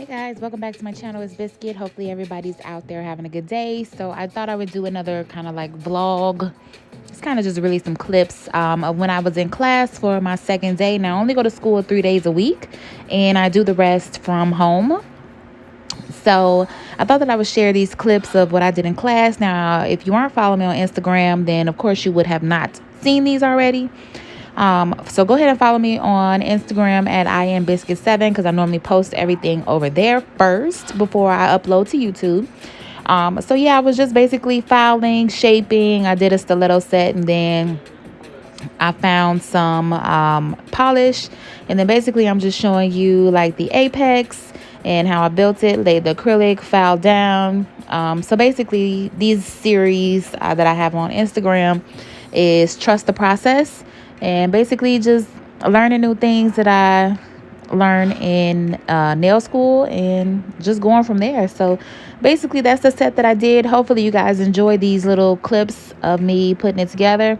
Hey guys, welcome back to my channel. It's Biscuit. Hopefully everybody's out there having a good day. So I thought I would do another kind of like vlog. It's kind of just really some clips of when I was in class for my second day. Now I only go to school 3 days a week and I do the rest from home. So I thought that I would share these clips of what I did in class. Now, if you aren't following me on Instagram, then of course you would have not seen these already. So go ahead and follow me on Instagram at IamBiscuit7 because I normally post everything over there first before I upload to YouTube. So yeah, I was just basically filing, shaping. I did a stiletto set and then I found some polish, and then basically I'm just showing you like the apex and how I built it, laid the acrylic, filed down. So basically these series that I have on Instagram is trust the process, and basically just learning new things that I learn in nail school and just going from there. So basically that's the set that I did. Hopefully you guys enjoy these little clips of me putting it together.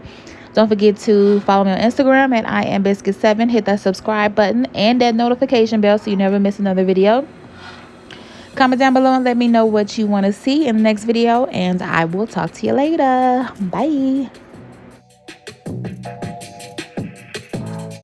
Don't forget to follow me on Instagram at IamBiscuit7. Hit that subscribe button and that notification bell so you never miss another video. Comment down below and let me know what you want to see in the next video, and I will talk to you later. Bye.